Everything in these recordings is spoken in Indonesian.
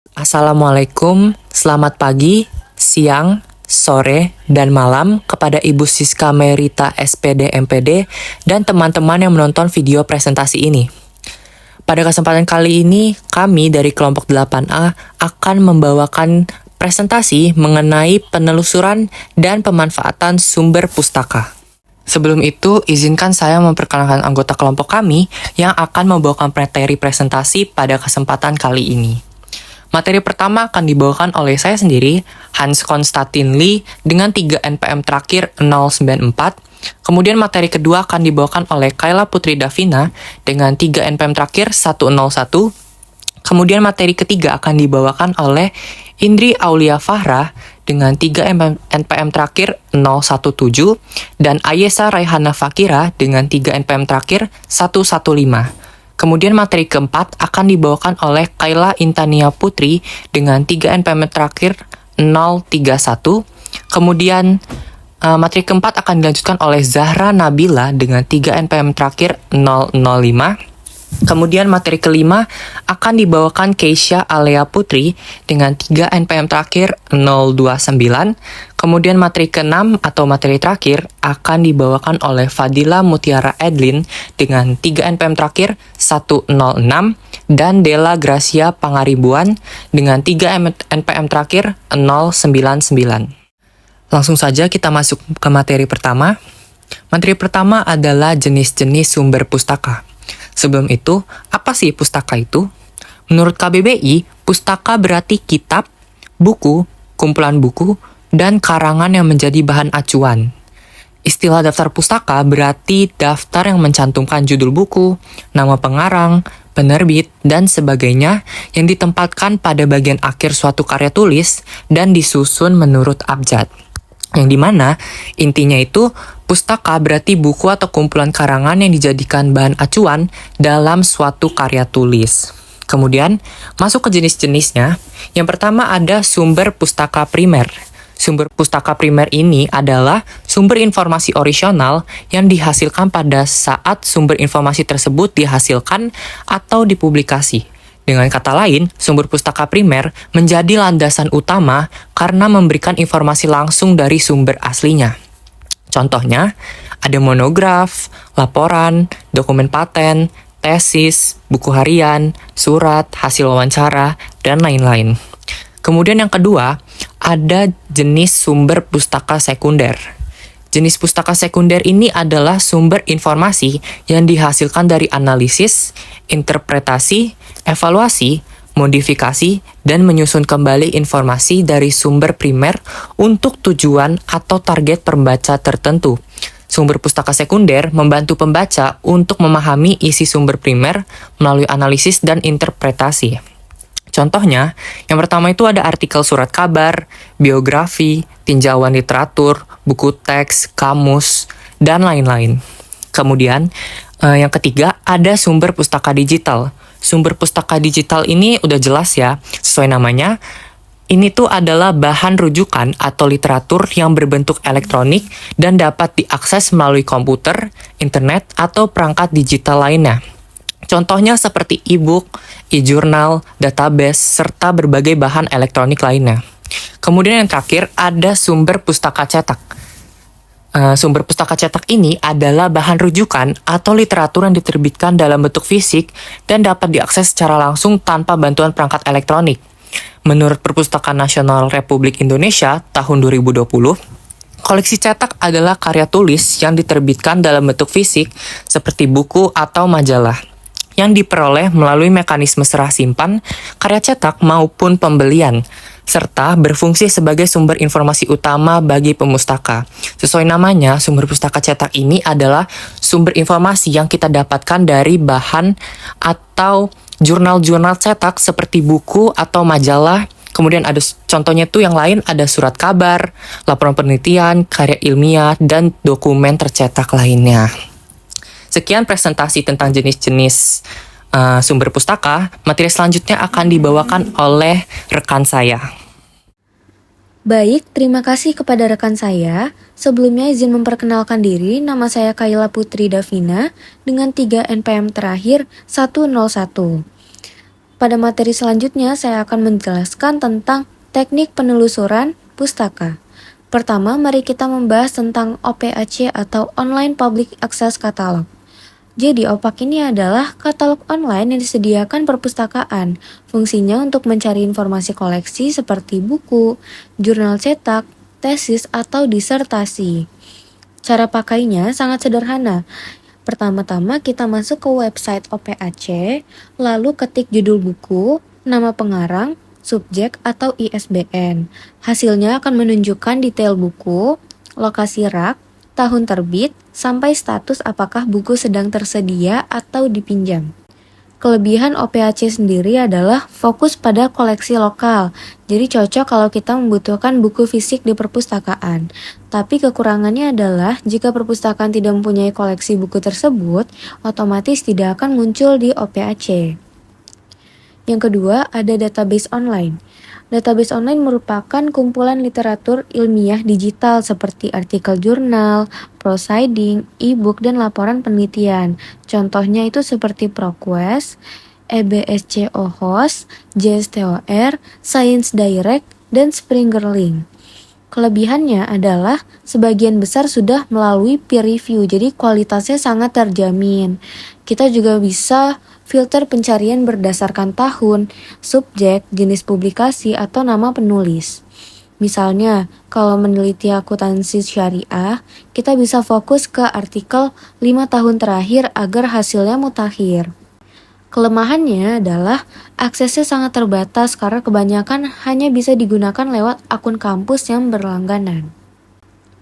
Assalamualaikum, selamat pagi, siang, sore, dan malam kepada Ibu Siska Merita SPD MPD dan teman-teman yang menonton video presentasi ini. Pada kesempatan kali ini, kami dari kelompok 8A akan membawakan presentasi mengenai penelusuran dan pemanfaatan sumber pustaka. Sebelum itu, izinkan saya memperkenalkan anggota kelompok kami yang akan membawakan materi presentasi pada kesempatan kali ini. Materi pertama akan dibawakan oleh saya sendiri, Hans Konstantin Lee, dengan 3 NPM terakhir 094. Kemudian materi kedua akan dibawakan oleh Kayla Putri Davina dengan 3 NPM terakhir 101. Kemudian materi ketiga akan dibawakan oleh Indri Aulia Fahra dengan 3 NPM terakhir 017 dan Ayesa Raihana Fakira dengan 3 NPM terakhir 115. Kemudian materi keempat akan dibawakan oleh Kayla Intania Putri dengan 3 NPM terakhir 031. Kemudian materi keempat akan dilanjutkan oleh Zahra Nabila dengan 3 NPM terakhir 005. Kemudian materi kelima akan dibawakan Keisha Alea Putri dengan 3 NPM terakhir 029. Kemudian materi keenam atau materi terakhir akan dibawakan oleh Fadila Mutiara Edlin dengan 3 NPM terakhir 106 dan Della Gracia Pangaribuan dengan 3 NPM terakhir 099. Langsung saja kita masuk ke materi pertama. Materi pertama adalah jenis-jenis sumber pustaka. Sebelum itu, apa sih pustaka itu? Menurut KBBI, pustaka berarti kitab, buku, kumpulan buku, dan karangan yang menjadi bahan acuan. Istilah daftar pustaka berarti daftar yang mencantumkan judul buku, nama pengarang, penerbit, dan sebagainya yang ditempatkan pada bagian akhir suatu karya tulis dan disusun menurut abjad. Yang dimana intinya itu pustaka berarti buku atau kumpulan karangan yang dijadikan bahan acuan dalam suatu karya tulis. Kemudian masuk ke jenis-jenisnya. Yang pertama ada sumber pustaka primer. Sumber pustaka primer ini adalah sumber informasi orisinal yang dihasilkan pada saat sumber informasi tersebut dihasilkan atau dipublikasi. Dengan kata lain, sumber pustaka primer menjadi landasan utama karena memberikan informasi langsung dari sumber aslinya. Contohnya, ada monograf, laporan, dokumen paten, tesis, buku harian, surat, hasil wawancara, dan lain-lain. Kemudian yang kedua, ada jenis sumber pustaka sekunder. Jenis pustaka sekunder ini adalah sumber informasi yang dihasilkan dari analisis, interpretasi, evaluasi, modifikasi, dan menyusun kembali informasi dari sumber primer untuk tujuan atau target pembaca tertentu. Sumber pustaka sekunder membantu pembaca untuk memahami isi sumber primer melalui analisis dan interpretasi. Contohnya, yang pertama itu ada artikel surat kabar, biografi, tinjauan literatur, buku teks, kamus, dan lain-lain. Kemudian, yang ketiga ada sumber pustaka digital. Sumber pustaka digital ini udah jelas ya, sesuai namanya. Ini tuh adalah bahan rujukan atau literatur yang berbentuk elektronik dan dapat diakses melalui komputer, internet, atau perangkat digital lainnya. Contohnya seperti e-book, e-jurnal, database, serta berbagai bahan elektronik lainnya. Kemudian yang terakhir ada sumber pustaka cetak. Sumber pustaka cetak ini adalah bahan rujukan atau literatur yang diterbitkan dalam bentuk fisik dan dapat diakses secara langsung tanpa bantuan perangkat elektronik. Menurut Perpustakaan Nasional Republik Indonesia tahun 2020, koleksi cetak adalah karya tulis yang diterbitkan dalam bentuk fisik seperti buku atau majalah, yang diperoleh melalui mekanisme serah simpan, karya cetak maupun pembelian, serta berfungsi sebagai sumber informasi utama bagi pemustaka. Sesuai namanya, sumber pustaka cetak ini adalah sumber informasi yang kita dapatkan dari bahan atau jurnal-jurnal cetak seperti buku atau majalah. Kemudian ada contohnya tuh yang lain ada surat kabar, laporan penelitian, karya ilmiah, dan dokumen tercetak lainnya. Sekian presentasi tentang jenis-jenis sumber pustaka. Materi selanjutnya akan dibawakan oleh rekan saya. Baik, terima kasih kepada rekan saya. Sebelumnya izin memperkenalkan diri, nama saya Kayla Putri Davina dengan 3 NPM terakhir 101. Pada materi selanjutnya, saya akan menjelaskan tentang teknik penelusuran pustaka. Pertama, mari kita membahas tentang OPAC atau Online Public Access Catalog. Jadi, OPAC ini adalah katalog online yang disediakan perpustakaan. Fungsinya untuk mencari informasi koleksi seperti buku, jurnal cetak, tesis, atau disertasi. Cara pakainya sangat sederhana. Pertama-tama kita masuk ke website OPAC, lalu ketik judul buku, nama pengarang, subjek, atau ISBN. Hasilnya akan menunjukkan detail buku, lokasi rak, tahun terbit, sampai status apakah buku sedang tersedia atau dipinjam. Kelebihan OPAC sendiri adalah fokus pada koleksi lokal, jadi cocok kalau kita membutuhkan buku fisik di perpustakaan. Tapi kekurangannya adalah jika perpustakaan tidak mempunyai koleksi buku tersebut, otomatis tidak akan muncul di OPAC. Yang kedua, ada database online. Database online merupakan kumpulan literatur ilmiah digital seperti artikel jurnal, proceeding, e-book, dan laporan penelitian. Contohnya itu seperti ProQuest, EBSCO Host, JSTOR, Science Direct, dan Springer Link. Kelebihannya adalah sebagian besar sudah melalui peer review, jadi kualitasnya sangat terjamin. Kita juga bisa filter pencarian berdasarkan tahun, subjek, jenis publikasi, atau nama penulis. Misalnya, kalau meneliti akuntansi syariah, kita bisa fokus ke artikel 5 tahun terakhir agar hasilnya mutakhir. Kelemahannya adalah aksesnya sangat terbatas karena kebanyakan hanya bisa digunakan lewat akun kampus yang berlangganan.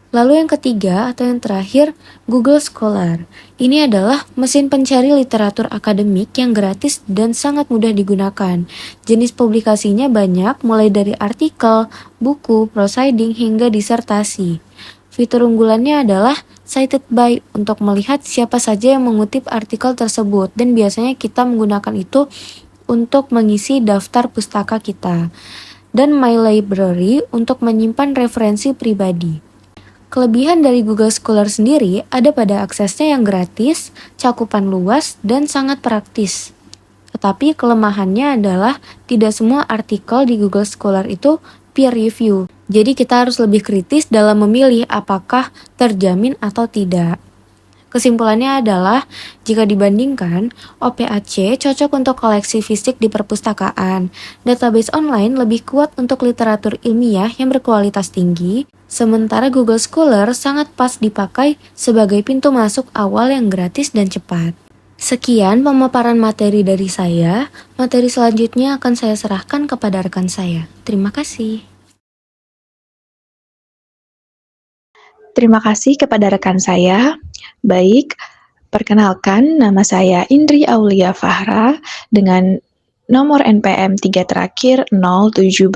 Lalu yang ketiga atau yang terakhir, Google Scholar. Ini adalah mesin pencari literatur akademik yang gratis dan sangat mudah digunakan. Jenis publikasinya banyak, mulai dari artikel, buku, proceeding, hingga disertasi. Fitur unggulannya adalah cited by untuk melihat siapa saja yang mengutip artikel tersebut, dan biasanya kita menggunakan itu untuk mengisi daftar pustaka kita. Dan My Library untuk menyimpan referensi pribadi. Kelebihan dari Google Scholar sendiri ada pada aksesnya yang gratis, cakupan luas, dan sangat praktis. Tetapi kelemahannya adalah tidak semua artikel di Google Scholar itu peer review. Jadi kita harus lebih kritis dalam memilih apakah terjamin atau tidak. Kesimpulannya adalah, jika dibandingkan, OPAC cocok untuk koleksi fisik di perpustakaan. Database online lebih kuat untuk literatur ilmiah yang berkualitas tinggi, sementara Google Scholar sangat pas dipakai sebagai pintu masuk awal yang gratis dan cepat. Sekian pemaparan materi dari saya. Materi selanjutnya akan saya serahkan kepada rekan saya. Terima kasih. Terima kasih kepada rekan saya. Baik, perkenalkan nama saya Indri Aulia Fahra dengan nomor NPM 3 terakhir 017.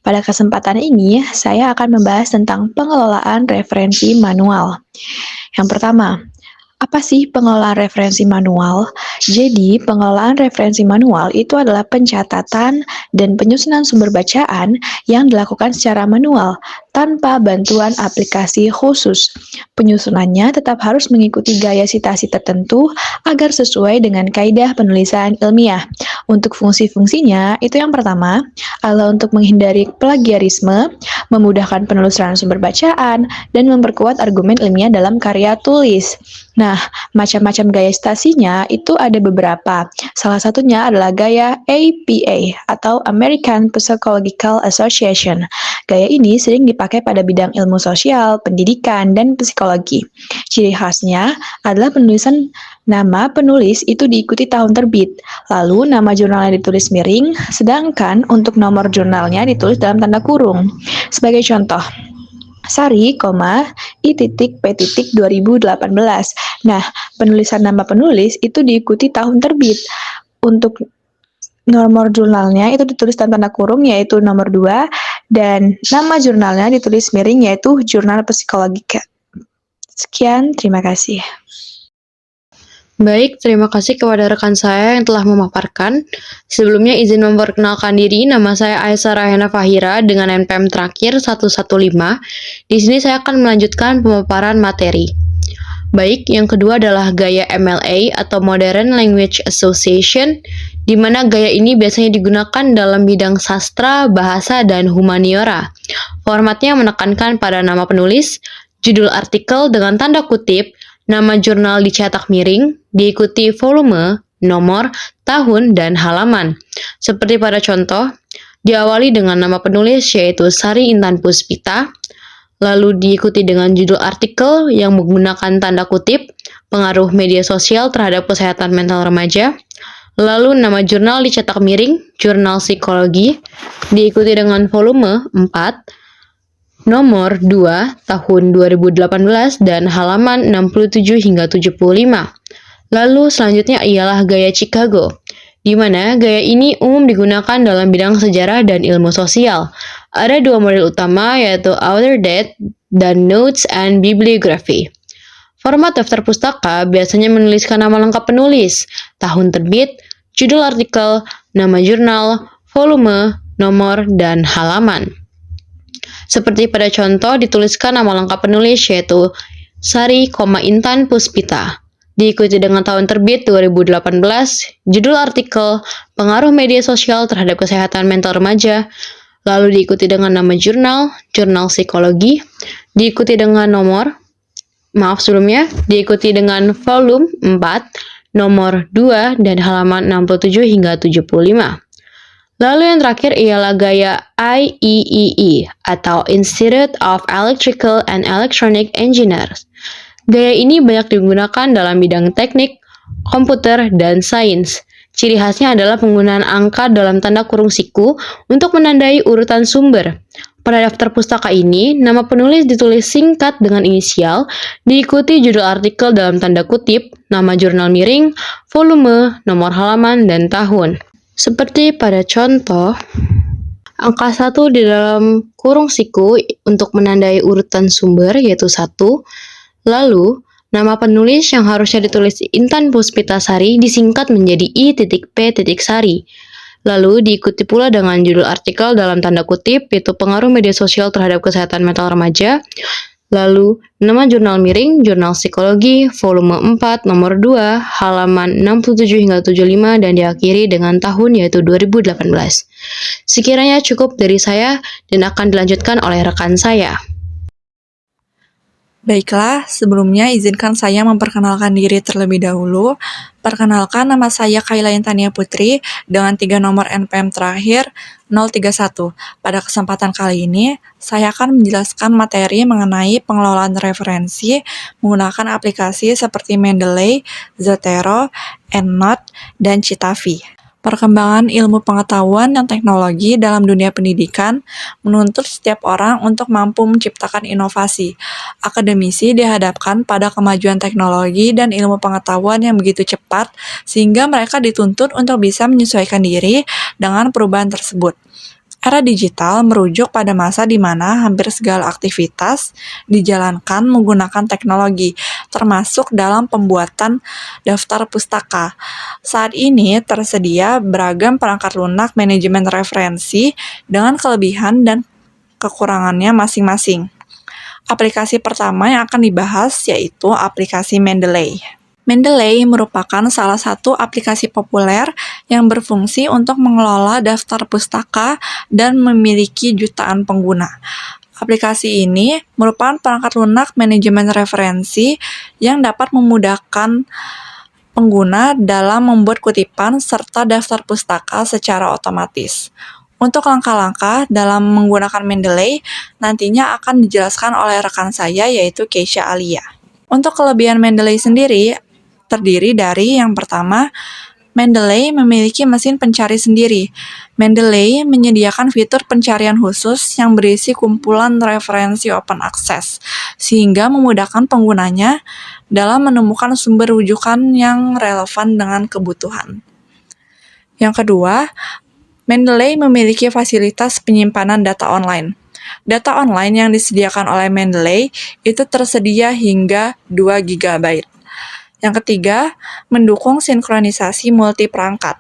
Pada kesempatan ini, saya akan membahas tentang pengelolaan referensi manual. Yang pertama, apa sih pengelolaan referensi manual? Jadi, pengelolaan referensi manual itu adalah pencatatan dan penyusunan sumber bacaan yang dilakukan secara manual tanpa bantuan aplikasi khusus. Penyusunannya tetap harus mengikuti gaya sitasi tertentu agar sesuai dengan kaidah penulisan ilmiah. Untuk fungsi-fungsinya, itu yang pertama adalah untuk menghindari plagiarisme, memudahkan penelusuran sumber bacaan, dan memperkuat argumen ilmiah dalam karya tulis. Nah, macam-macam gaya sitasinya itu ada beberapa. Salah satunya adalah gaya APA atau American Psychological Association. Gaya ini sering dipakai pada bidang ilmu sosial, pendidikan, dan psikologi. Ciri khasnya adalah penulisan nama penulis itu diikuti tahun terbit, lalu nama jurnalnya ditulis miring, sedangkan untuk nomor jurnalnya ditulis dalam tanda kurung. Sebagai contoh, Sari, I.P. 2018. Nah, penulisan nama penulis itu diikuti tahun terbit. Untuk nomor jurnalnya itu ditulis dalam tanda kurung yaitu nomor 2, dan nama jurnalnya ditulis miring yaitu Jurnal Psikologika. Sekian, terima kasih. Baik, terima kasih kepada rekan saya yang telah memaparkan. Sebelumnya izin memperkenalkan diri, nama saya Aisyah Rahena Fahira dengan NPM terakhir 115. Di sini saya akan melanjutkan pemaparan materi. Baik, yang kedua adalah gaya MLA atau Modern Language Association, di mana gaya ini biasanya digunakan dalam bidang sastra, bahasa, dan humaniora. Formatnya menekankan pada nama penulis, judul artikel dengan tanda kutip, nama jurnal dicetak miring, diikuti volume, nomor, tahun, dan halaman. Seperti pada contoh, diawali dengan nama penulis yaitu Sari Intan Puspita, lalu diikuti dengan judul artikel yang menggunakan tanda kutip, pengaruh media sosial terhadap kesehatan mental remaja, lalu nama jurnal dicetak miring, jurnal psikologi, diikuti dengan volume 4, nomor 2, tahun 2018, dan halaman 67 hingga 75. Lalu selanjutnya ialah gaya Chicago, di mana gaya ini umum digunakan dalam bidang sejarah dan ilmu sosial. Ada dua model utama yaitu Outer Date dan Notes and Bibliography. Format daftar pustaka biasanya menuliskan nama lengkap penulis, tahun terbit, judul artikel, nama jurnal, volume, nomor, dan halaman. Seperti pada contoh dituliskan nama lengkap penulis yaitu Sari, Intan Puspita. Diikuti dengan tahun terbit 2018, judul artikel, pengaruh media sosial terhadap kesehatan mental remaja, lalu diikuti dengan nama jurnal, jurnal psikologi, diikuti dengan diikuti dengan volume 4, nomor 2, dan halaman 67 hingga 75. Lalu yang terakhir ialah gaya IEEE atau Institute of Electrical and Electronic Engineers. Gaya ini banyak digunakan dalam bidang teknik, komputer, dan sains. Ciri khasnya adalah penggunaan angka dalam tanda kurung siku untuk menandai urutan sumber. Pada daftar pustaka ini, nama penulis ditulis singkat dengan inisial, diikuti judul artikel dalam tanda kutip, nama jurnal miring, volume, nomor halaman, dan tahun. Seperti pada contoh, angka 1 di dalam kurung siku untuk menandai urutan sumber yaitu 1. Lalu, nama penulis yang harusnya ditulis Intan Puspitasari disingkat menjadi I.P.Sari. Lalu diikuti pula dengan judul artikel dalam tanda kutip yaitu pengaruh media sosial terhadap kesehatan mental remaja. Lalu, nama jurnal miring, jurnal psikologi, volume 4, nomor 2, halaman 67 hingga 75, dan diakhiri dengan tahun yaitu 2018. Sekiranya cukup dari saya dan akan dilanjutkan oleh rekan saya. Baiklah, sebelumnya izinkan saya memperkenalkan diri terlebih dahulu. Perkenalkan, nama saya Kayla Intania Putri dengan 3 nomor NPM terakhir 031. Pada kesempatan kali ini, saya akan menjelaskan materi mengenai pengelolaan referensi menggunakan aplikasi seperti Mendeley, Zotero, EndNote, dan Citavi. Perkembangan ilmu pengetahuan dan teknologi dalam dunia pendidikan menuntut setiap orang untuk mampu menciptakan inovasi. Akademisi dihadapkan pada kemajuan teknologi dan ilmu pengetahuan yang begitu cepat, sehingga mereka dituntut untuk bisa menyesuaikan diri dengan perubahan tersebut. Era digital merujuk pada masa di mana hampir segala aktivitas dijalankan menggunakan teknologi, termasuk dalam pembuatan daftar pustaka. Saat ini tersedia beragam perangkat lunak manajemen referensi dengan kelebihan dan kekurangannya masing-masing. Aplikasi pertama yang akan dibahas yaitu aplikasi Mendeley. Mendeley merupakan salah satu aplikasi populer yang berfungsi untuk mengelola daftar pustaka dan memiliki jutaan pengguna. Aplikasi ini merupakan perangkat lunak manajemen referensi yang dapat memudahkan pengguna dalam membuat kutipan serta daftar pustaka secara otomatis. Untuk langkah-langkah dalam menggunakan Mendeley nantinya akan dijelaskan oleh rekan saya yaitu Keisha Alia. Untuk kelebihan Mendeley sendiri terdiri dari yang pertama, Mendeley memiliki mesin pencari sendiri. Mendeley menyediakan fitur pencarian khusus yang berisi kumpulan referensi open access, sehingga memudahkan penggunanya dalam menemukan sumber rujukan yang relevan dengan kebutuhan. Yang kedua, Mendeley memiliki fasilitas penyimpanan data online. Data online yang disediakan oleh Mendeley itu tersedia hingga 2 GB. Yang ketiga, mendukung sinkronisasi multi-perangkat.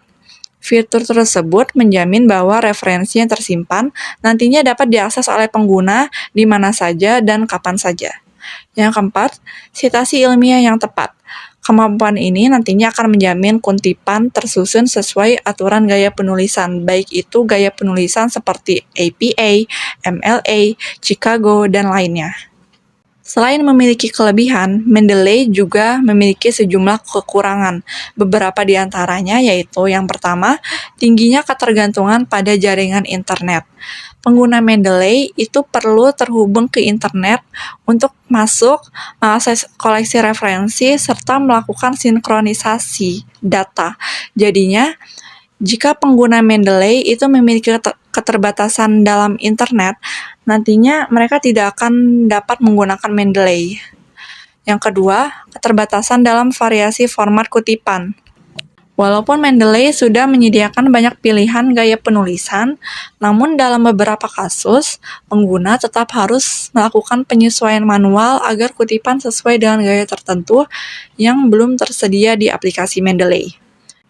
Fitur tersebut menjamin bahwa referensi yang tersimpan nantinya dapat diakses oleh pengguna di mana saja dan kapan saja. Yang keempat, sitasi ilmiah yang tepat. Kemampuan ini nantinya akan menjamin kutipan tersusun sesuai aturan gaya penulisan, baik itu gaya penulisan seperti APA, MLA, Chicago, dan lainnya. Selain memiliki kelebihan, Mendeley juga memiliki sejumlah kekurangan. Beberapa di antaranya yaitu yang pertama, tingginya ketergantungan pada jaringan internet. Pengguna Mendeley itu perlu terhubung ke internet untuk masuk, mengakses koleksi referensi, serta melakukan sinkronisasi data. Jadinya, jika pengguna Mendeley itu memiliki keterbatasan dalam internet, nantinya mereka tidak akan dapat menggunakan Mendeley. Yang kedua, keterbatasan dalam variasi format kutipan. Walaupun Mendeley sudah menyediakan banyak pilihan gaya penulisan, namun dalam beberapa kasus, pengguna tetap harus melakukan penyesuaian manual agar kutipan sesuai dengan gaya tertentu yang belum tersedia di aplikasi Mendeley.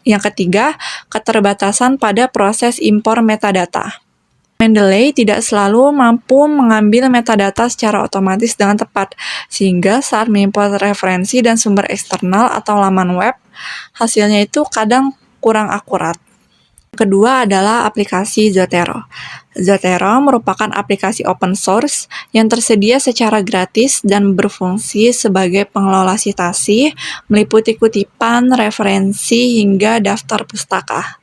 Yang ketiga, keterbatasan pada proses impor metadata. Mendeley tidak selalu mampu mengambil metadata secara otomatis dengan tepat, sehingga saat mengimpor referensi dan sumber eksternal atau laman web, hasilnya itu kadang kurang akurat. Kedua adalah aplikasi Zotero. Zotero merupakan aplikasi open source yang tersedia secara gratis dan berfungsi sebagai pengelola citasi, meliputi kutipan, referensi, hingga daftar pustaka.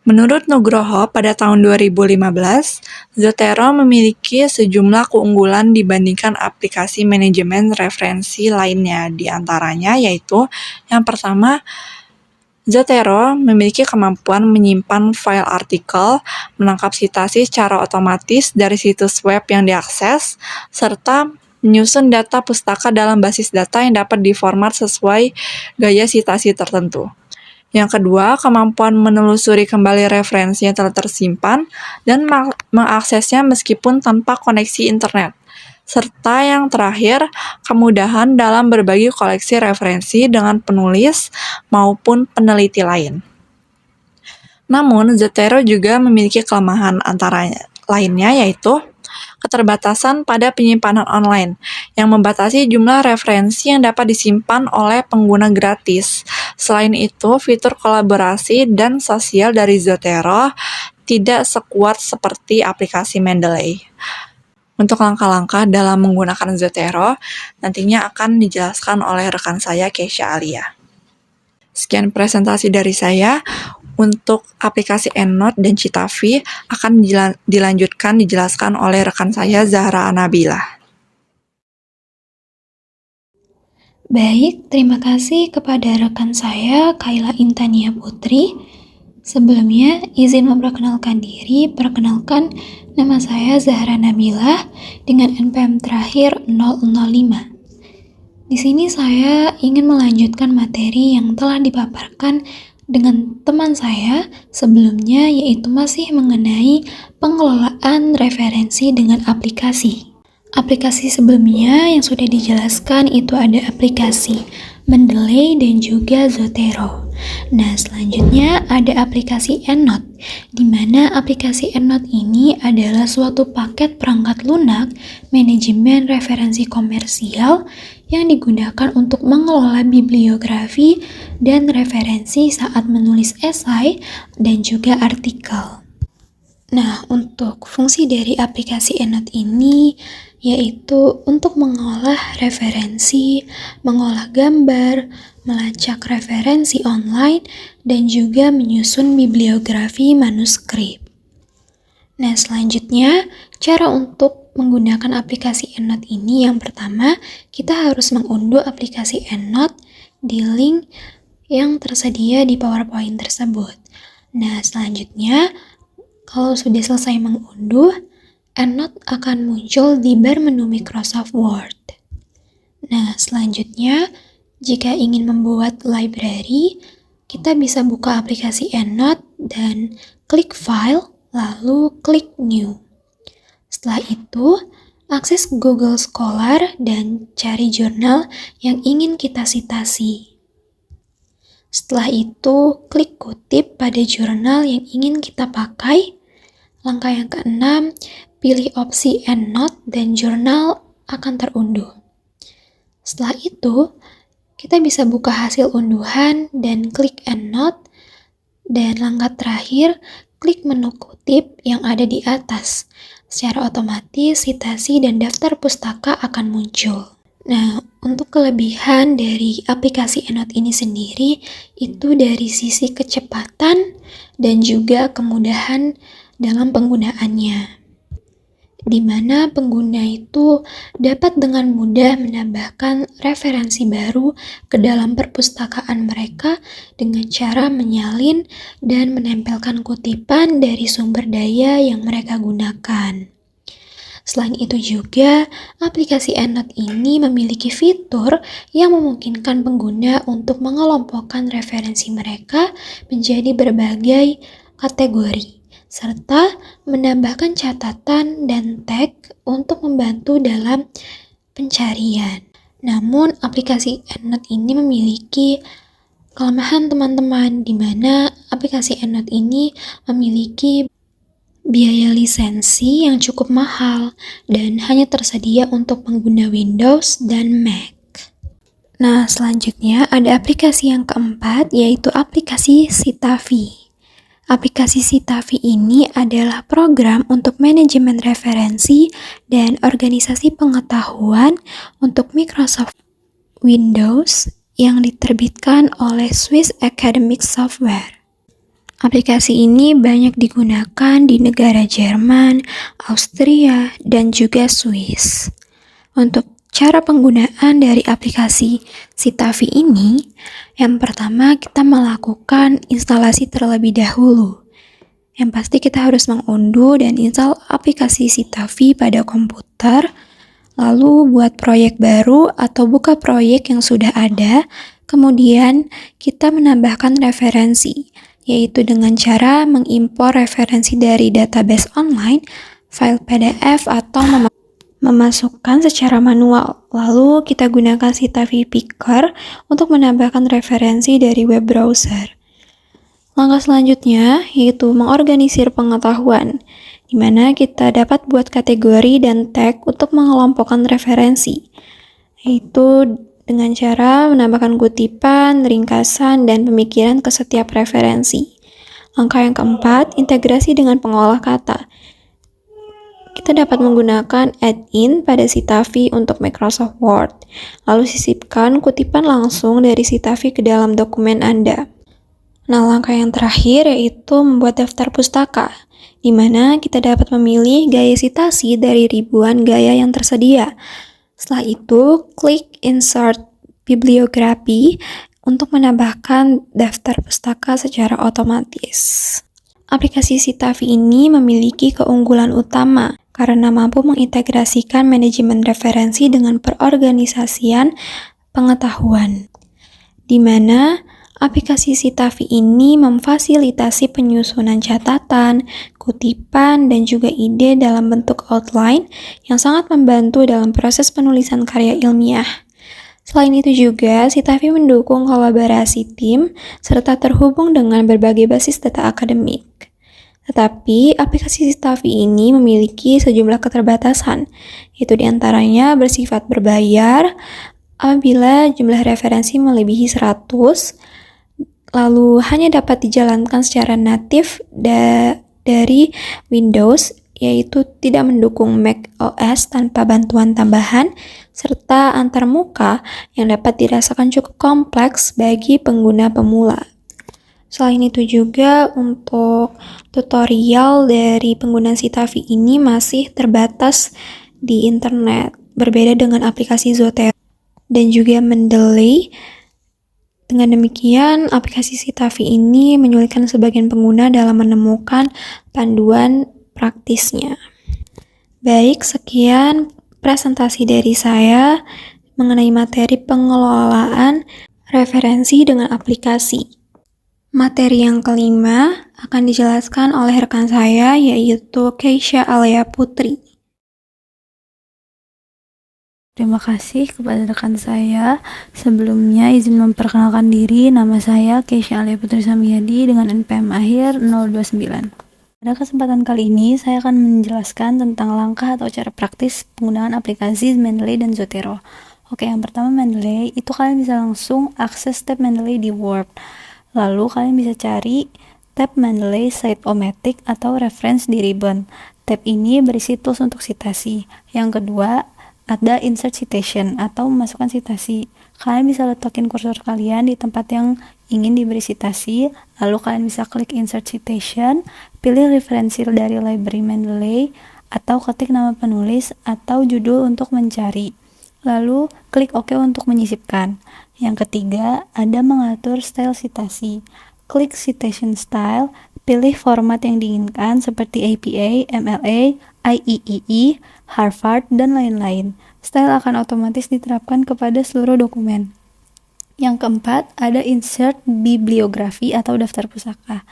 Menurut Nugroho pada tahun 2015, Zotero memiliki sejumlah keunggulan dibandingkan aplikasi manajemen referensi lainnya, di antaranya yaitu yang pertama, Zotero memiliki kemampuan menyimpan file artikel, menangkap citasi secara otomatis dari situs web yang diakses, serta menyusun data pustaka dalam basis data yang dapat diformat sesuai gaya citasi tertentu. Yang kedua, kemampuan menelusuri kembali referensi yang telah tersimpan dan mengaksesnya meskipun tanpa koneksi internet. Serta yang terakhir, kemudahan dalam berbagi koleksi referensi dengan penulis maupun peneliti lain. Namun, Zotero juga memiliki kelemahan antara lainnya yaitu keterbatasan pada penyimpanan online yang membatasi jumlah referensi yang dapat disimpan oleh pengguna gratis. Selain itu, fitur kolaborasi dan sosial dari Zotero tidak sekuat seperti aplikasi Mendeley. Untuk langkah-langkah dalam menggunakan Zotero, nantinya akan dijelaskan oleh rekan saya, Keisha Alia. Sekian presentasi dari saya. Untuk aplikasi EndNote dan Citavi akan dijelaskan oleh rekan saya, Zahra Anabila. Baik, terima kasih kepada rekan saya, Kayla Intania Putri. Sebelumnya, izin memperkenalkan diri. Perkenalkan, nama saya Zahra Nabila dengan NPM terakhir 005. Di sini saya ingin melanjutkan materi yang telah dipaparkan dengan teman saya sebelumnya, yaitu masih mengenai pengelolaan referensi dengan aplikasi. Aplikasi sebelumnya yang sudah dijelaskan itu ada aplikasi Mendeley dan juga Zotero. Nah, selanjutnya ada aplikasi EndNote, di mana aplikasi EndNote ini adalah suatu paket perangkat lunak manajemen referensi komersial yang digunakan untuk mengelola bibliografi dan referensi saat menulis esai dan juga artikel. Nah, untuk fungsi dari aplikasi EndNote ini yaitu untuk mengolah referensi, mengolah gambar, melacak referensi online, dan juga menyusun bibliografi manuskrip. Nah, selanjutnya, cara untuk menggunakan aplikasi EndNote ini yang pertama, kita harus mengunduh aplikasi EndNote di link yang tersedia di PowerPoint tersebut. Nah, selanjutnya, kalau sudah selesai mengunduh, EndNote akan muncul di bar menu Microsoft Word. Nah, selanjutnya, jika ingin membuat library, kita bisa buka aplikasi EndNote dan klik File, lalu klik New. Setelah itu, akses Google Scholar dan cari jurnal yang ingin kita citasi. Setelah itu, klik kutip pada jurnal yang ingin kita pakai. Langkah yang keenam, pilih opsi EndNote dan jurnal akan terunduh. Setelah itu, kita bisa buka hasil unduhan dan klik EndNote, dan langkah terakhir, klik menu kutip yang ada di atas. Secara otomatis, citasi dan daftar pustaka akan muncul. Nah, untuk kelebihan dari aplikasi EndNote ini sendiri, itu dari sisi kecepatan dan juga kemudahan dalam penggunaannya, di mana pengguna itu dapat dengan mudah menambahkan referensi baru ke dalam perpustakaan mereka dengan cara menyalin dan menempelkan kutipan dari sumber daya yang mereka gunakan. Selain itu juga, aplikasi EndNote ini memiliki fitur yang memungkinkan pengguna untuk mengelompokkan referensi mereka menjadi berbagai kategori, serta menambahkan catatan dan tag untuk membantu dalam pencarian. Namun, aplikasi EndNote ini memiliki kelemahan teman-teman, di mana aplikasi EndNote ini memiliki biaya lisensi yang cukup mahal dan hanya tersedia untuk pengguna Windows dan Mac. Nah, selanjutnya ada aplikasi yang keempat, yaitu aplikasi Citavi. Aplikasi Citavi ini adalah program untuk manajemen referensi dan organisasi pengetahuan untuk Microsoft Windows yang diterbitkan oleh Swiss Academic Software. Aplikasi ini banyak digunakan di negara Jerman, Austria, dan juga Swiss. Untuk cara penggunaan dari aplikasi Citavi ini, yang pertama kita melakukan instalasi terlebih dahulu. Yang pasti kita harus mengunduh dan install aplikasi Citavi pada komputer, lalu buat proyek baru atau buka proyek yang sudah ada, kemudian kita menambahkan referensi, yaitu dengan cara mengimpor referensi dari database online, file PDF, atau memasukkan secara manual. Lalu kita gunakan Citavi Picker untuk menambahkan referensi dari web browser. Langkah selanjutnya yaitu mengorganisir pengetahuan, di mana kita dapat buat kategori dan tag untuk mengelompokkan referensi, yaitu dengan cara menambahkan kutipan, ringkasan, dan pemikiran ke setiap referensi. Langkah yang keempat, integrasi dengan pengolah kata. Kita dapat menggunakan add-in pada Citavi untuk Microsoft Word, lalu sisipkan kutipan langsung dari Citavi ke dalam dokumen Anda. Nah, langkah yang terakhir yaitu membuat daftar pustaka, di mana kita dapat memilih gaya citasi dari ribuan gaya yang tersedia. Setelah itu, klik Insert Bibliography untuk menambahkan daftar pustaka secara otomatis. Aplikasi Citavi ini memiliki keunggulan utama karena mampu mengintegrasikan manajemen referensi dengan perorganisasian pengetahuan, di mana aplikasi Citavi ini memfasilitasi penyusunan catatan, kutipan, dan juga ide dalam bentuk outline yang sangat membantu dalam proses penulisan karya ilmiah. Selain itu juga, Citavi mendukung kolaborasi tim serta terhubung dengan berbagai basis data akademik. Tetapi, aplikasi Citavi ini memiliki sejumlah keterbatasan, yaitu diantaranya bersifat berbayar apabila jumlah referensi melebihi 100, lalu hanya dapat dijalankan secara natif dari Windows, yaitu tidak mendukung Mac OS tanpa bantuan tambahan, serta antarmuka yang dapat dirasakan cukup kompleks bagi pengguna pemula. Selain itu juga untuk tutorial dari penggunaan Citavi ini masih terbatas di internet, berbeda dengan aplikasi Zotero dan juga Mendeley. Dengan demikian, aplikasi Citavi ini menyulitkan sebagian pengguna dalam menemukan panduan praktisnya. Baik, sekian presentasi dari saya mengenai materi pengelolaan referensi dengan aplikasi. Materi yang kelima akan dijelaskan oleh rekan saya, yaitu Keisha Alia Putri. Terima kasih kepada rekan saya. Sebelumnya izin memperkenalkan diri, nama saya Keisha Alia Putri Samiyadi dengan NPM akhir 029. Pada kesempatan kali ini, saya akan menjelaskan tentang langkah atau cara praktis penggunaan aplikasi Mendeley dan Zotero. Oke, yang pertama Mendeley, itu kalian bisa langsung akses tab Mendeley di Word. Lalu kalian bisa cari tab Mendeley Cite-O-Matic atau Reference di Ribbon. Tab ini berisi tools untuk citasi. Yang kedua, ada Insert Citation atau memasukkan citasi. Kalian bisa letakin kursor kalian di tempat yang ingin diberi citasi, lalu kalian bisa klik Insert Citation, pilih referensi dari library Mendeley, atau ketik nama penulis atau judul untuk mencari. Lalu klik OK untuk menyisipkan. Yang ketiga, ada mengatur style citasi. Klik Citation Style, pilih format yang diinginkan seperti APA, MLA, IEEE, Harvard, dan lain-lain. Style akan otomatis diterapkan kepada seluruh dokumen. Yang keempat, ada Insert Bibliografi atau daftar pusaka.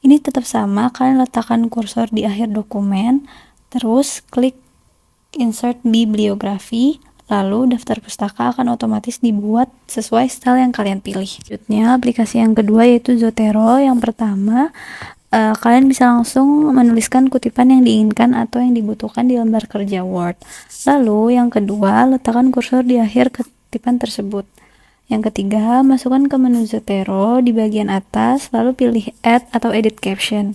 Ini tetap sama, kalian letakkan kursor di akhir dokumen, terus klik Insert Bibliografi, lalu daftar pustaka akan otomatis dibuat sesuai style yang kalian pilih. Selanjutnya, aplikasi yang kedua yaitu Zotero. Yang pertama, kalian bisa langsung menuliskan kutipan yang diinginkan atau yang dibutuhkan di lembar kerja Word. Lalu, yang kedua, letakkan kursor di akhir kutipan tersebut. Yang ketiga, masukkan ke menu Zotero di bagian atas, lalu pilih Add atau Edit Caption.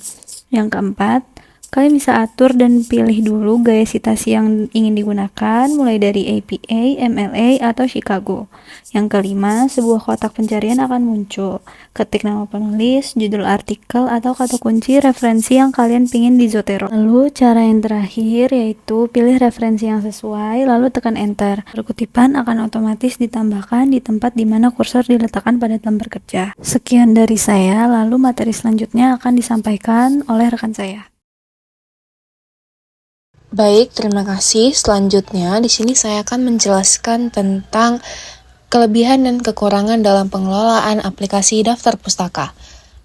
Yang keempat, kalian bisa atur dan pilih dulu gaya citasi yang ingin digunakan, mulai dari APA, MLA, atau Chicago. Yang kelima, sebuah kotak pencarian akan muncul. Ketik nama penulis, judul artikel, atau kata kunci referensi yang kalian pingin di Zotero. Lalu, cara yang terakhir yaitu pilih referensi yang sesuai, lalu tekan Enter. Kutipan akan otomatis ditambahkan di tempat di mana kursor diletakkan pada lembar kerja. Sekian dari saya, lalu materi selanjutnya akan disampaikan oleh rekan saya. Baik, terima kasih. Selanjutnya, di sini saya akan menjelaskan tentang kelebihan dan kekurangan dalam pengelolaan aplikasi daftar pustaka.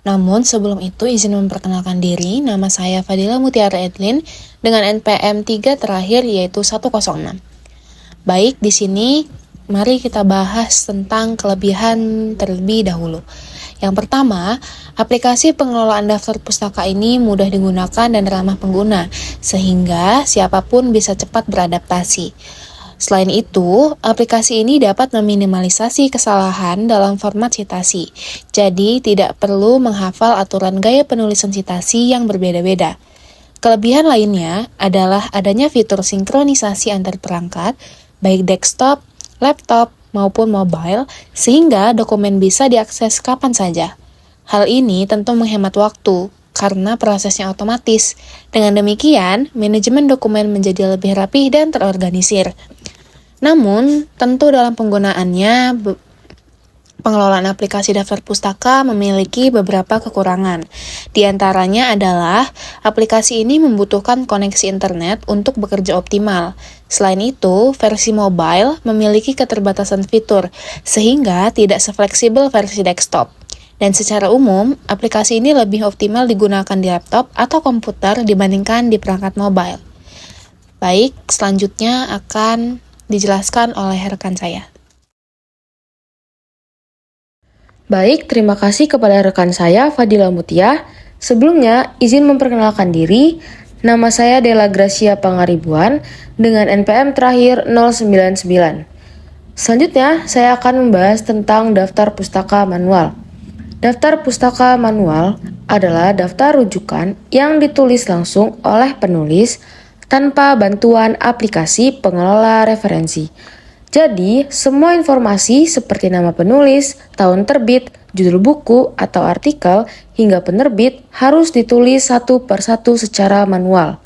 Namun, sebelum itu izin memperkenalkan diri. Nama saya Fadila Mutiara Edlin dengan NPM 3 terakhir yaitu 106. Baik, di sini mari kita bahas tentang kelebihan terlebih dahulu. Yang pertama, aplikasi pengelolaan daftar pustaka ini mudah digunakan dan ramah pengguna, sehingga siapapun bisa cepat beradaptasi. Selain itu, aplikasi ini dapat meminimalisasi kesalahan dalam format citasi, jadi tidak perlu menghafal aturan gaya penulisan citasi yang berbeda-beda. Kelebihan lainnya adalah adanya fitur sinkronisasi antar perangkat, baik desktop, laptop, maupun mobile, sehingga dokumen bisa diakses kapan saja. Hal ini tentu menghemat waktu, karena prosesnya otomatis. Dengan demikian, manajemen dokumen menjadi lebih rapi dan terorganisir. Namun, tentu dalam penggunaannya, pengelolaan aplikasi daftar pustaka memiliki beberapa kekurangan. Di antaranya adalah aplikasi ini membutuhkan koneksi internet untuk bekerja optimal. Selain itu, versi mobile memiliki keterbatasan fitur, sehingga tidak sefleksibel versi desktop. Dan secara umum, aplikasi ini lebih optimal digunakan di laptop atau komputer dibandingkan di perangkat mobile. Baik, selanjutnya akan dijelaskan oleh rekan saya. Baik, terima kasih kepada rekan saya Fadila Mutia. Sebelumnya, izin memperkenalkan diri. Nama saya Della Gracia Pangaribuan dengan NPM terakhir 099. Selanjutnya, saya akan membahas tentang daftar pustaka manual. Daftar pustaka manual adalah daftar rujukan yang ditulis langsung oleh penulis tanpa bantuan aplikasi pengelola referensi. Jadi, semua informasi seperti nama penulis, tahun terbit, judul buku, atau artikel, hingga penerbit harus ditulis satu persatu secara manual.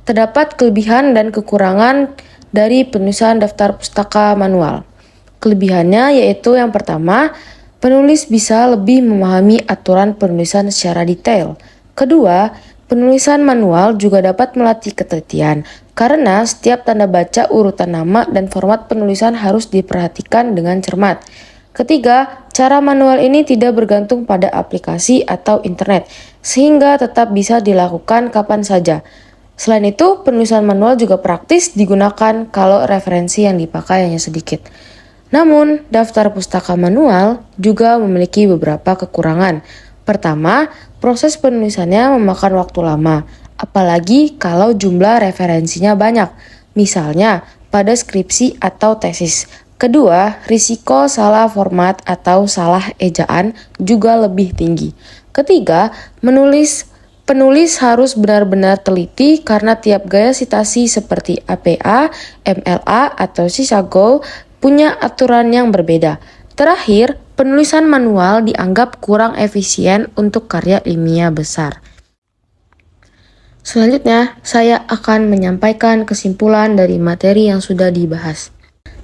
Terdapat kelebihan dan kekurangan dari penulisan daftar pustaka manual. Kelebihannya yaitu yang pertama, penulis bisa lebih memahami aturan penulisan secara detail. Kedua, penulisan manual juga dapat melatih ketelitian, karena setiap tanda baca, urutan nama, dan format penulisan harus diperhatikan dengan cermat. Ketiga, cara manual ini tidak bergantung pada aplikasi atau internet, sehingga tetap bisa dilakukan kapan saja. Selain itu, penulisan manual juga praktis digunakan kalau referensi yang dipakai hanya sedikit. Namun, daftar pustaka manual juga memiliki beberapa kekurangan. Pertama, proses penulisannya memakan waktu lama, apalagi kalau jumlah referensinya banyak. Misalnya, pada skripsi atau tesis. Kedua, risiko salah format atau salah ejaan juga lebih tinggi. Ketiga, penulis harus benar-benar teliti karena tiap gaya sitasi seperti APA, MLA, atau Chicago punya aturan yang berbeda. Terakhir, penulisan manual dianggap kurang efisien untuk karya ilmiah besar. Selanjutnya, saya akan menyampaikan kesimpulan dari materi yang sudah dibahas.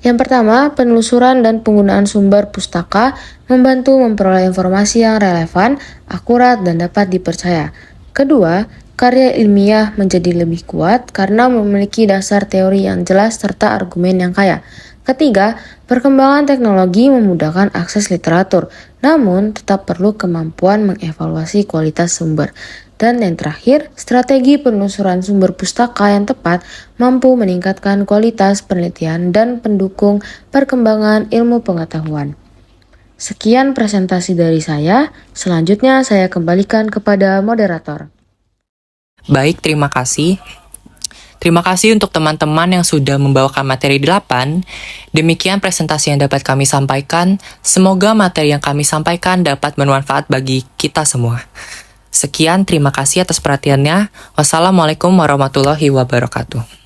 Yang pertama, penelusuran dan penggunaan sumber pustaka membantu memperoleh informasi yang relevan, akurat, dan dapat dipercaya. Kedua, karya ilmiah menjadi lebih kuat karena memiliki dasar teori yang jelas serta argumen yang kaya. Ketiga, perkembangan teknologi memudahkan akses literatur, namun tetap perlu kemampuan mengevaluasi kualitas sumber. Dan yang terakhir, strategi penelusuran sumber pustaka yang tepat mampu meningkatkan kualitas penelitian dan pendukung perkembangan ilmu pengetahuan. Sekian presentasi dari saya, selanjutnya saya kembalikan kepada moderator. Baik, terima kasih. Terima kasih untuk teman-teman yang sudah membawakan materi 8. Demikian presentasi yang dapat kami sampaikan. Semoga materi yang kami sampaikan dapat bermanfaat bagi kita semua. Sekian, terima kasih atas perhatiannya. Wassalamualaikum warahmatullahi wabarakatuh.